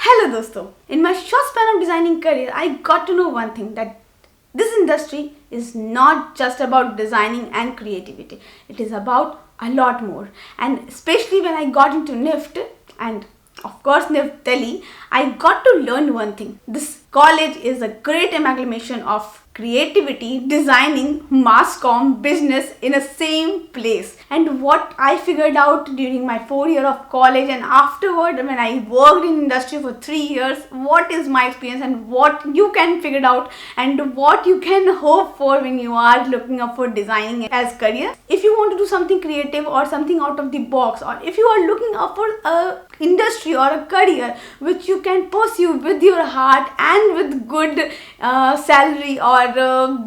Hello dosto. In my short span of designing career, I got to know one thing, that this industry is not just about designing and creativity. It is about a lot more. And especially when I got into NIFT and of course NIFT Delhi, I got to learn one thing. This college is a great amalgamation of creativity, designing, mass comm, business in a same place. And what I figured out during my 4 year of college and afterward when I worked in industry for 3 years, what is my experience and what you can figure it out and what you can hope for when you are looking up for designing as career. If you want to do something creative or something out of the box, or if you are looking up for a industry or a career which you can pursue with your heart and with good salary, or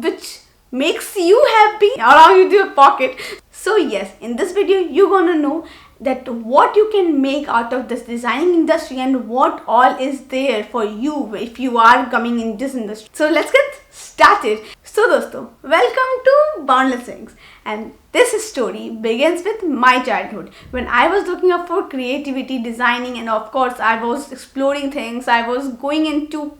which makes you happy along with your pocket. So yes, in this video you're gonna know that what you can make out of this designing industry and what all is there for you if you are coming in this industry. So let's get started. So dosto, welcome to Boundless Wings, and this story begins with my childhood when I was looking up for creativity, designing, and of course I was exploring things. I was going into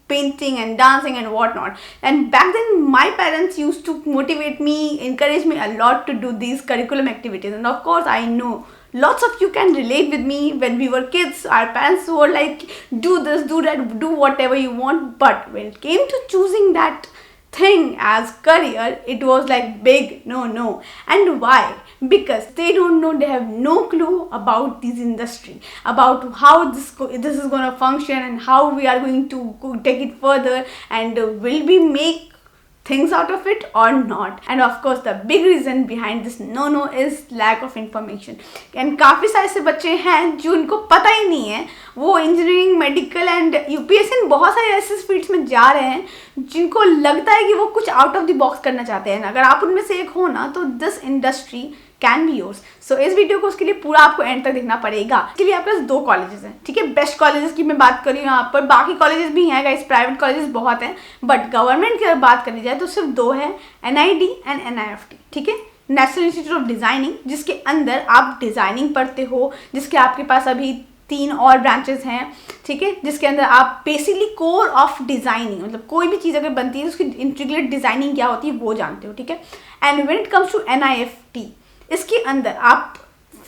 painting and dancing and whatnot, and back then my parents used to motivate me, encourage me a lot to do these curriculum activities. And of course I know lots of you can relate with me. When we were kids, our parents were like, do this, do that, do whatever you want. But when it came to choosing that thing as career, it was like big no. And why? Because they don't know, they have no clue about this industry, about how this is going to function and how we are going to take it further, and will we make things out of it or not. And of course the big reason behind this no is lack of information. And काफ़ी सारे ऐसे बच्चे हैं जो उनको पता ही नहीं है, वो इंजीनियरिंग, मेडिकल एंड यूपीएससी बहुत सारे ऐसे फील्ड्स में जा रहे हैं जिनको लगता है कि वो कुछ आउट ऑफ द बॉक्स करना चाहते हैं. अगर आप उनमें से एक हो ना, तो this industry can be yours. So इस वीडियो को उसके लिए पूरा आपको एंड तक देखना पड़ेगा. इसके लिए आपके पास 2 कॉलेजेस हैं, ठीक है. बेस्ट कॉलेजेस की मैं बात करी यहाँ पर, बाकी कॉलेजेस भी हैं गाइस, प्राइवेट कॉलेजेस बहुत हैं, बट गवर्नमेंट की अगर बात करी जाए तो सिर्फ 2 हैं, NID एंड NIFT, ठीक है. नेशनल इंस्टीट्यूट ऑफ डिज़ाइनिंग, जिसके अंदर आप डिज़ाइनिंग पढ़ते हो, जिसके आपके पास अभी 3 और ब्रांचेस हैं, ठीक है, जिसके अंदर आप बेसिकली कोर ऑफ डिज़ाइनिंग, मतलब कोई भी चीज़ अगर बनती है उसकी इंटीग्रेटेड डिज़ाइनिंग क्या होती है वो जानते हो, ठीक है. And when it comes to NIFT, इसके अंदर आप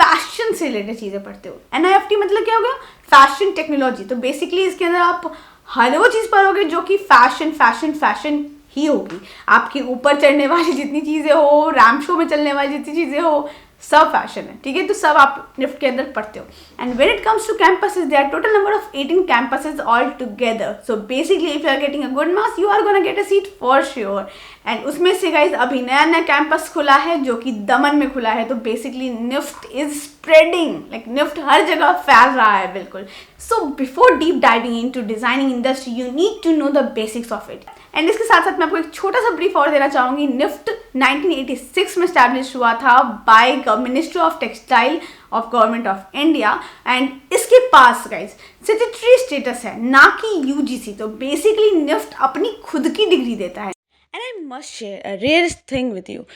फैशन से रिलेटेड चीज़ें पढ़ते हो. NIFT मतलब क्या हो गया? Fashion technology. तो बेसिकली इसके अंदर आप हर वो चीज़ पढ़ोगे जो कि फैशन ही होगी. आपके ऊपर चढ़ने वाली जितनी चीज़ें हो, रैम्प शो में चलने वाली जितनी चीज़ें हो, सब फैशन है, ठीक है. तो सब आप निफ्ट के अंदर पढ़ते हो. And when it comes to campuses, there are total number of 18 campuses all together. So basically if you are getting a good marks, you are gonna get a seat for sure. And उसमें से guys अभी नया campus खुला है जो कि दमन में खुला है. तो basically NIFT is spreading, like NIFT हर जगह फैल रहा है बिल्कुल. So before deep diving into designing industry, you need to know the basics of it. And इसके साथ साथ मैं आपको एक छोटा सा ब्रीफ और देना चाहूँगी. निफ्ट 1986 में स्टैब्लिश हुआ था by ministry of textile of government of India, and इसके पास गाइज स्टैट्यूटरी स्टेटस है, ना कि UGC. तो बेसिकली निफ्ट अपनी खुद की डिग्री देता है. And I must share a rare thing with you.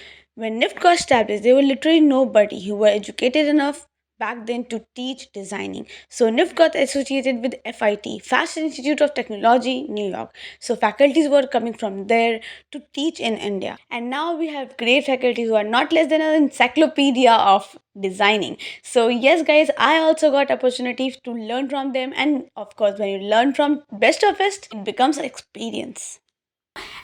When NIFT got established, there were literally nobody who were educated enough back then to teach designing. So NIFT got associated with FIT, Fashion Institute of Technology, New York. So faculties were coming from there to teach in India. And now we have great faculties who are not less than an encyclopedia of designing. So yes guys, I also got opportunities to learn from them. And of course, when you learn from best of best, it becomes an experience.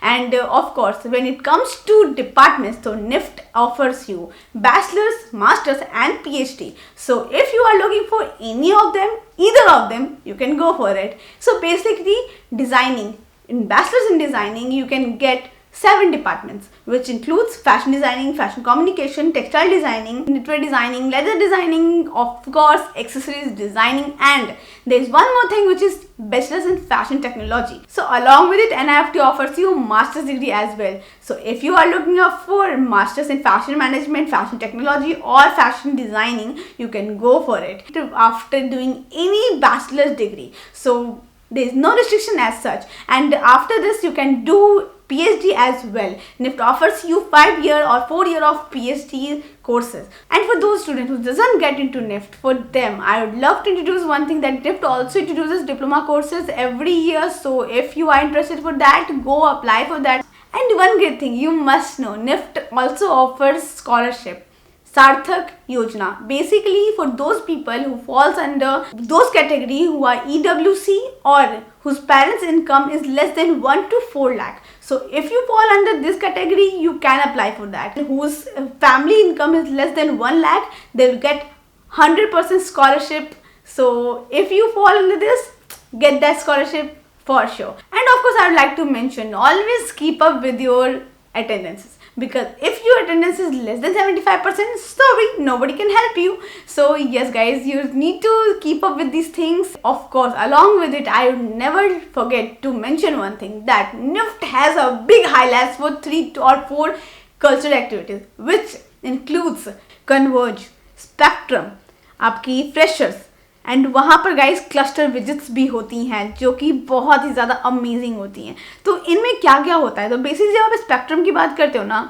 And of course, when it comes to departments, so NIFT offers you bachelor's, master's and PhD. So if you are looking for any of them, either of them, you can go for it. So basically designing, in bachelor's in designing, you can get 7 departments, which includes fashion designing, fashion communication, textile designing, knitwear designing, leather designing, of course accessories designing, and there is one more thing which is bachelor's in fashion technology. So along with it, NIFT offers you master's degree as well. So if you are looking up for master's in fashion management, fashion technology or fashion designing, you can go for it after doing any bachelor's degree. So there is no restriction as such, and after this you can do PhD as well. NIFT offers you 5-year or 4-year of PhD courses. And for those students who doesn't get into NIFT, for them I would love to introduce one thing, that NIFT also introduces diploma courses every year. So if you are interested for that, go apply for that. And one great thing you must know, NIFT also offers scholarship. Sarthak Yojana, basically for those people who falls under those category who are EWC or whose parents' income is less than 1 to 4 lakh. So if you fall under this category, you can apply for that. Whose family income is less than 1 lakh, they will get 100% scholarship. So if you fall under this, get that scholarship for sure. And of course, I would like to mention, always keep up with your attendances. Because if your attendance is less than 75%, sorry, nobody can help you. So yes guys, you need to keep up with these things. Of course, along with it, I would never forget to mention one thing, that NIFT has a big highlights for 3 or 4 cultural activities, which includes Converge, Spectrum, आपकी freshers, and वहाँ पर guys cluster visits भी होती हैं जो कि बहुत ही ज़्यादा अमेजिंग होती हैं. तो इनमें क्या क्या होता है, तो बेसिकली जब आप स्पेक्ट्रम की बात करते हो ना,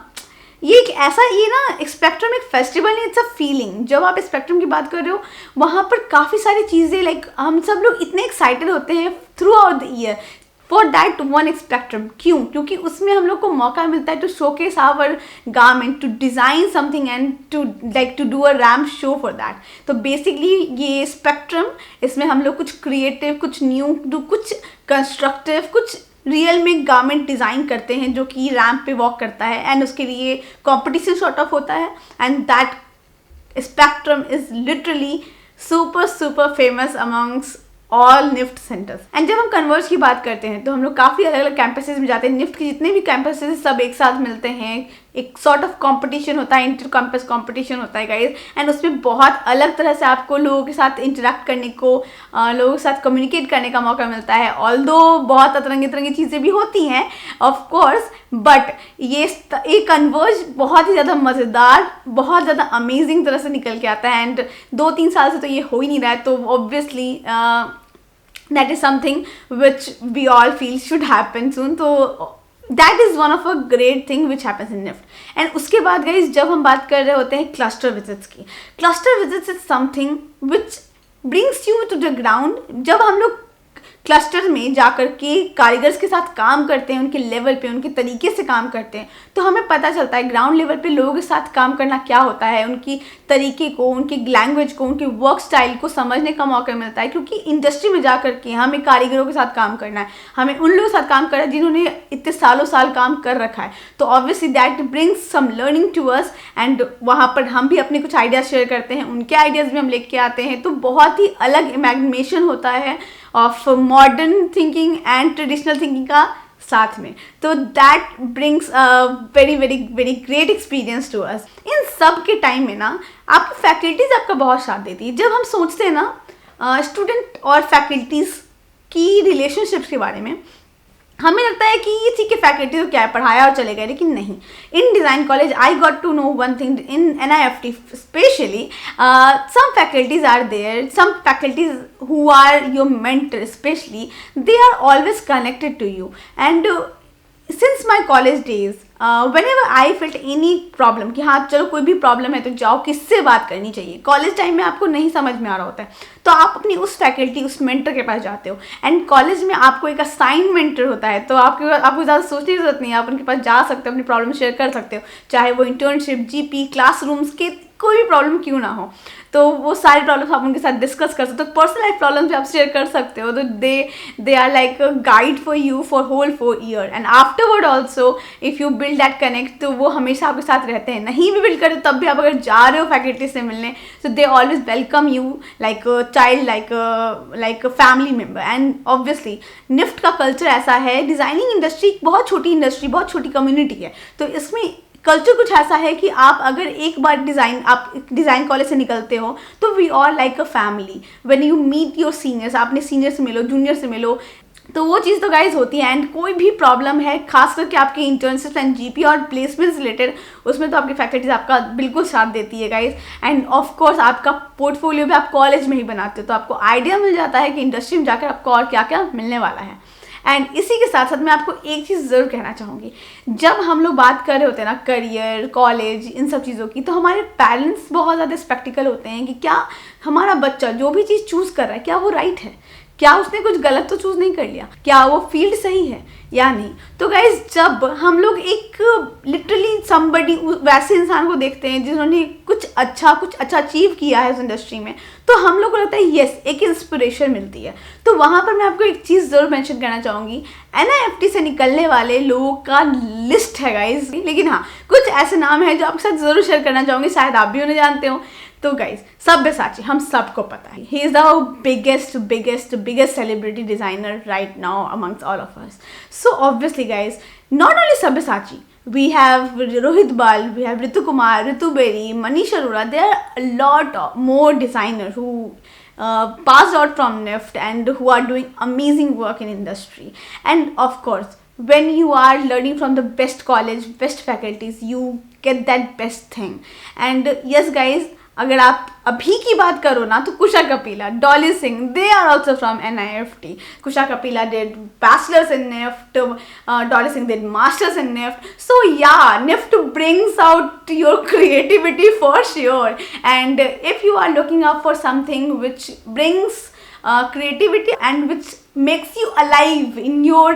ये एक ऐसा, ये ना स्पेक्ट्रम एक फेस्टिवल नहीं, इट्स अ फीलिंग. जब आप स्पेक्ट्रम की बात कर रहे हो, वहाँ पर काफ़ी सारी चीज़ें लाइक हम सब लोग इतने एक्साइटेड होते हैं throughout the year for that one spectrum. क्यों? क्योंकि उसमें हम लोग को मौका मिलता है to showcase our garment, to design something and to do a ramp show for that. तो बेसिकली ये स्पेक्ट्रम, इसमें हम लोग कुछ क्रिएटिव, कुछ न्यू, कुछ कंस्ट्रक्टिव, कुछ रियल में गारमेंट डिज़ाइन करते हैं जो कि रैम्प पे वॉक करता है, एंड उसके लिए कॉम्पिटिशन सॉर्ट ऑफ होता है. And that spectrum is literally super famous amongst all NIFT centres. And जब हम कन्वर्ज की बात करते हैं तो हम लोग काफ़ी अलग अलग कैंपसेस में जाते हैं. निफ्ट के जितने भी कैंपसेस सब एक साथ मिलते हैं, एक सॉर्ट ऑफ कंपटीशन होता है, इंटर कैंपस कंपटीशन होता है गाइस. एंड उसमें बहुत अलग तरह से आपको लोगों के साथ इंटरेक्ट करने को, लोगों के साथ कम्युनिकेट करने का मौका मिलता है. ऑल्दो बहुत अतरंगी चीज़ें भी होती हैं ऑफ कोर्स, बट ये कन्वर्ज बहुत ही ज़्यादा मज़ेदार, बहुत ज़्यादा अमेजिंग तरह से निकल के आता है. एंड 2-3 साल से तो ये हो ही नहीं रहा है, तो obviously that is something which we all feel should happen soon. So that is one of a great thing which happens in NIFT. And उसके बाद guys, जब हम बात कर रहे होते हैं cluster visits की, cluster visits is something which brings you to the ground. जब हम लोग क्लस्टर में जाकर के कारीगर्स के साथ काम करते हैं, उनके लेवल पे, उनके तरीके से काम करते हैं, तो हमें पता चलता है ग्राउंड लेवल पे लोगों के साथ काम करना क्या होता है, उनकी तरीके को, उनकी लैंग्वेज को, उनके वर्क स्टाइल को समझने का मौका मिलता है. क्योंकि इंडस्ट्री में जाकर के हमें कारीगरों के साथ काम करना है, हमें उन लोगों के साथ काम करना है जिन्होंने इतने साल काम कर रखा है. तो obviously that brings some learning to us, and वहाँ पर हम भी अपने कुछ आइडियाज़ शेयर करते हैं, उनके आइडियाज़ भी हम लेके आते हैं. तो बहुत ही अलग इमेजिनेशन होता है of modern thinking and traditional thinking का साथ में. तो that brings very great experience to us. इन सब के टाइम में ना आपकी फैकल्टीज आपका बहुत साथ देती है. जब हम सोचते हैं ना स्टूडेंट और फैकल्टीज़ की रिलेशनशिप्स के बारे में, हमें लगता है कि ये ठीक है फैकल्टी तो क्या है, पढ़ाया और चले गए, लेकिन नहीं. In design college I got to know one thing, in NIFT specially some faculties are there, some faculties who are your mentor especially, they are always connected to you. And since my college days, whenever I felt any problem कि हाँ चलो कोई भी problem है तो जाओ, किससे बात करनी चाहिए, कॉलेज टाइम में आपको नहीं समझ में आ रहा होता है, तो आप अपनी उस फैकल्टी, उस मेंटर के पास जाते हो. एंड कॉलेज में आपको एक असाइन मेंटर होता है, तो आपको ज़्यादा सोचने की जरूरत नहीं है, आप उनके पास जा सकते हो, अपनी प्रॉब्लम शेयर कर सकते हो, चाहे वो इंटर्नशिप, GP, क्लासरूम्स के कोई भी प्रॉब्लम क्यों ना हो. तो वो सारी प्रॉब्लम्स आप उनके साथ डिस्कस कर सकते हो, पर्सनल लाइफ प्रॉब्लम्स भी आप शेयर कर सकते हो. तो they are like a guide for you for whole 4 year. And afterward also if you build that connect, तो वो हमेशा आपके साथ रहते हैं. नहीं भी बिल्ड करते तब भी आप अगर जा रहे हो फैकल्टी से मिलने, तो they always welcome you like a child, like a family member. And obviously NIFT का कल्चर ऐसा है, डिज़ाइनिंग इंडस्ट्री बहुत छोटी इंडस्ट्री, बहुत छोटी कम्युनिटी है, तो इसमें कल्चर कुछ ऐसा है कि आप अगर एक बार आप डिज़ाइन कॉलेज से निकलते हो, तो we are like a family. When you meet your seniors, आप अपने सीनियर से मिलो, जूनियर से मिलो, तो वो चीज़ तो गाइज होती है. एंड कोई भी प्रॉब्लम है, खास करके आपके इंटर्नशिप एंड GP और प्लेसमेंट्स रिलेटेड, उसमें तो आपकी फैकल्टीज आपका बिल्कुल साथ देती है गाइज. एंड ऑफ कोर्स आपका पोर्टफोलियो भी आप कॉलेज में ही बनाते हो, तो आपको आइडिया मिल जाता है कि इंडस्ट्री में जाकर आपको और क्या क्या मिलने वाला है. एंड इसी के साथ साथ मैं आपको एक चीज़ ज़रूर कहना चाहूँगी, जब हम लोग बात कर रहे होते हैं ना करियर, कॉलेज, इन सब चीज़ों की, तो हमारे पेरेंट्स बहुत ज़्यादा स्पेक्टिकल होते हैं कि क्या हमारा बच्चा जो भी चीज़ चूज़ कर रहा है क्या वो राइट है, क्या उसने कुछ गलत तो चूज़ नहीं कर लिया, क्या वो फील्ड सही है या नहीं। तो गाइज जब हम लोग एक लिटरली समबडी वैसे इंसान को देखते हैं जिन्होंने कुछ अच्छा अचीव किया है इस इंडस्ट्री में, तो हम लोग को लगता है यस, एक इंस्पिरेशन मिलती है। तो वहाँ पर मैं आपको एक चीज़ ज़रूर मेंशन करना चाहूँगी, NIFT से निकलने वाले लोगों का लिस्ट है गाइज, लेकिन हाँ कुछ ऐसे नाम है जो आपके साथ ज़रूर शेयर करना चाहूँगी, शायद आप भी उन्हें जानते हो। तो गाइज सब्यसाची हम सबको पता है, he is the biggest celebrity designer right now amongst all of us. So obviously guys, not only Sabyasachi, we have Rohit Bal, we have Ritu Kumar, Ritu Beri, Manish Arora. There are a lot more designers who passed out from NIFT and who are doing amazing work in industry. And of course, when you are learning from the best college, best faculties, you get that best thing. And yes guys, अगर आप अभी की बात करो ना तो Kusha Kapila, Dolly Singh, they are also from NIFT. Kusha Kapila did bachelor's in NIFT, Dolly Singh did master's in NIFT. So yeah, NIFT brings out your creativity for sure. And if you are looking up for something which brings creativity and which makes you alive in your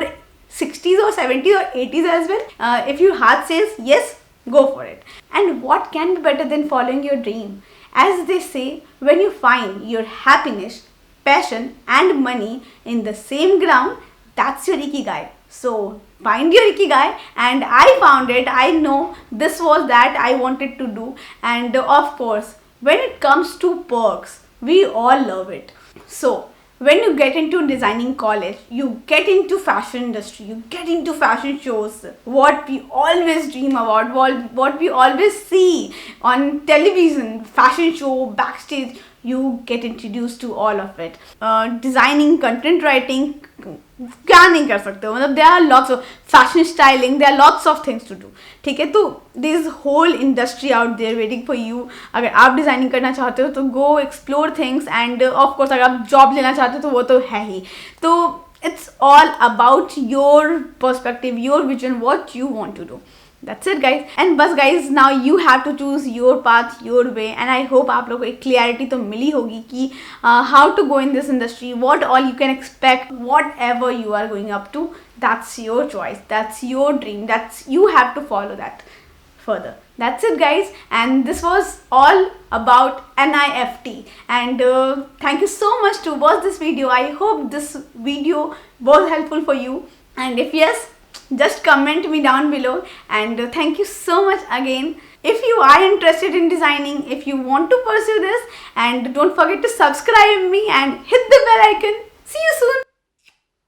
60s or 70s or 80s as well, if your heart says yes, go for it. And what can be better than following your dream? As they say, when you find your happiness, passion and money in the same ground, that's your ikigai. So find your ikigai, and I found it. I know this was that I wanted to do. And of course, when it comes to perks, we all love it. So when you get into designing college, you get into fashion industry, you get into fashion shows, what we always dream about, what we always see on television, fashion show, backstage, you get introduced to all of it. Designing, content writing, क्या नहीं कर सकते हो, मतलब there are lots of fashion styling, there are lots of things to do. ठीक है, तो there is whole industry out there waiting for you. अगर आप डिज़ाइनिंग करना चाहते हो तो go explore things, and of course अगर आप जॉब लेना चाहते हो तो वो तो है ही. तो it's all about your perspective, your vision, what you want to do. That's it guys. And बस guys, now you have to choose your path, your way, and I hope आप लोगों को एक clarity तो मिली होगी कि how to go in this industry, what all you can expect, whatever you are going up to, that's your choice, that's your dream, that's you have to follow that further. That's it guys, and this was all about NIFT, and thank you so much to watch this video. I hope this video was helpful for you, and if yes, just comment me down below. And thank you so much again. If you are interested in designing, if you want to pursue this, and don't forget to subscribe me and hit the bell icon. See you soon.